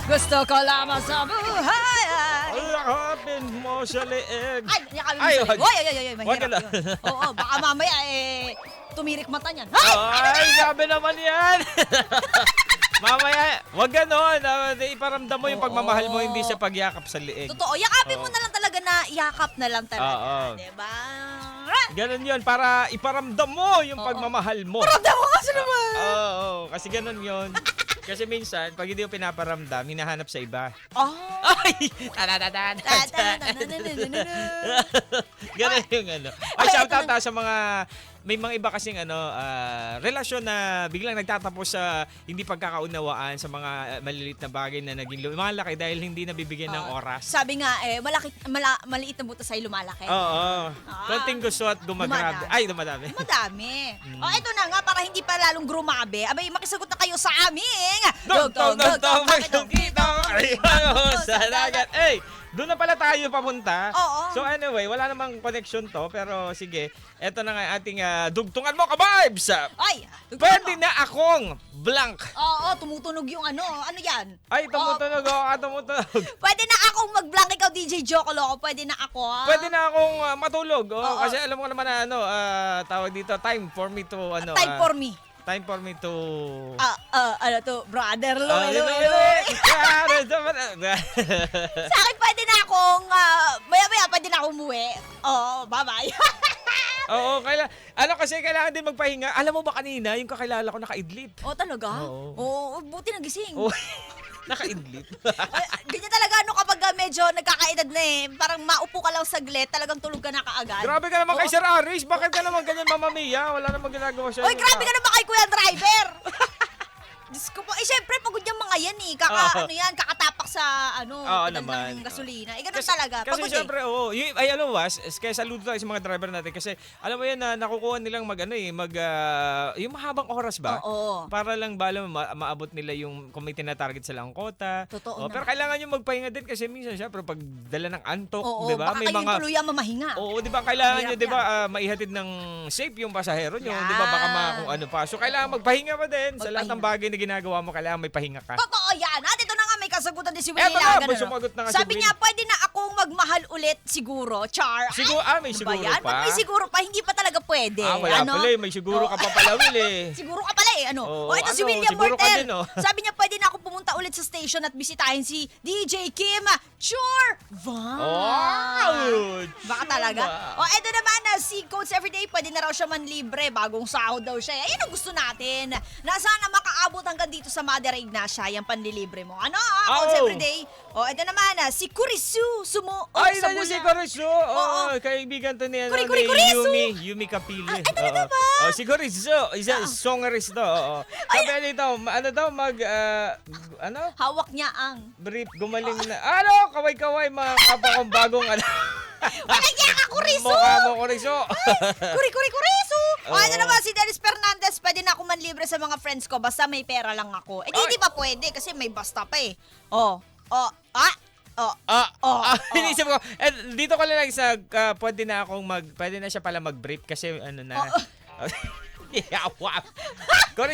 Gusto ko lamang sa buhay. Yakapin mo sa leeg. Ay, yakapin mo Ay, sa wag. leeg. Ay, Wag mahirap ka na. yun. Oo, baka mamaya tumirik mata niyan. Ay! Ay, sabi naman yan. Mamaya, wag ganon. Iparamdam mo yung pagmamahal mo, hindi sa pagyakap sa leeg. Totoo, yakapin mo Oo. na lang talaga na yakap na lang talaga. Oo. Diba? Ganon yun, para iparamdam mo yung Oo. pagmamahal mo. Paramdam mo kasi naman. Oo, kasi ganon yun. Kasi minsan, pag hindi mo pinaparamdam, hinahanap sa iba. Oh. Ay! Ganon yung ano. Ay, shoutout sa mga, may mga iba kasing relasyon na biglang nagtatapos sa hindi pagkakaunawaan sa mga maliliit na bagay na naging lumalaki dahil hindi nabibigyan ng oras. Sabi nga, maliit na butas ay lumalaki. Oo. Konting gusto at gumagrabe. Dumadami. Ay, dumadami. Madami. O, eto na nga, para hindi pa lalong grumabe, abay, makisagot na kayo sa aming Dugtong, magkikita ko kayo sa dagat. Hey, doon na pala tayo papunta. Oo. So anyway, wala namang connection to, pero sige, eto na nga yung ating dugtungan mo ka-vibes. Ay, Pwede na akong blank. Oo, tumutunog yung ano yan? Ay, tumutunog ako, tumutunog. Pwede na akong mag-blank ikaw, DJ Joko Loco. Pwede na ako, ha? Pwede na akong matulog. Oo. Kasi alam mo naman na tawag dito, time for me to Time for me. Time for me to Ano to, brother, lo, hello. Sa akin, pwede na akong, maya-maya, pwede na akong umuwi. Oo, bye-bye. Oo, kailangan din magpahinga. Alam mo ba kanina, yung kakilala ko nakaidlip. Oh, talaga? Oo. Oo, buti nagising. Oh, nakaidlip. Ganyan talaga, kapag medyo nagkakaedad na parang maupo ka lang saglit, talagang tulog ka na kaagad. Grabe ka naman kay Oo. Sir Aris. Bakit ka naman ganyan, Mama Mia? Wala namang ginagawa siya. Oy, grabe ka naman kay Kuya Driver! Diyos ko po. Siyempre, pagod yung mga yan kakatapak sa, Oo pedal naman. ng gasolina. Ganun talaga. Kasi Pagod syempre, alam mo, kaya saludo tayo sa mga driver natin kasi alam mo yan na nakukuha nilang yung mahabang oras ba? Oo. Para lang maabot nila yung kung may tinatarget silang kota. Totoo Pero kailangan yung magpahinga din kasi minsan syempre pag dala ng antok, Oo, di ba? baka kayong tuluyan mamahinga. Oo, di ba? Kailangan nyo, Hirap di ba, maihatid ng safe yung pasahero nyo. Yan. Di ba? Baka kung ano pa. So, kailangan magpahinga pa din. Sa lahat ng Magpahinga. bagay na ginagawa mo, kailangan may pahinga ka. Totoo yan. At ito na nga, may kasagutan din si Will Eto na, Ilagan. may sumagot na nga si Sabi Will. niya, pwede na akong magmahal ulit siguro. Char. Siguro, may ano ba siguro yan? pa. Pag may siguro pa, hindi pa talaga pwede. Wala pala eh. May siguro ka pa pala, Will eh. Siguro ka pala Oo, ito si William siguro ka Mortel. din, oh. Sabi niya, pwede na ako pumunta ulit sa station at bisitahin si DJ Kim. Sure! Wow! Baka talaga. Eto naman si Coach Everyday, pwede na raw siya manlibre. Bagong sahod daw siya. Ayan ang gusto natin. Na sana makaabot hanggang dito sa Mother Ignacia, yung panlilibre mo. Coach Everyday? Eto naman si Kurisu Sumo. Ay, sa nandiyan si Bula. Kurisu. Oo. Kaibigan to ni Kurisu. Yumi Kapili. Ay, talaga ba? Si Kurisu, songerist to. Sabi dito, Hawak niya ang... brief, gumaling na. Kaway-kaway, mga kapwa kong bagong Wala niya ka, Kurisu! Mukha mo, Kurisu. Kurisu! Oo. Ano naman si Dennis Fernandez, pwede na ako manlibre sa mga friends ko basta may pera lang ako. Hindi pa pwede kasi may basta pa eh. Inisip ko, dito ko lang sa, pwede na siya pala mag-brief kasi ano na. Kurisu.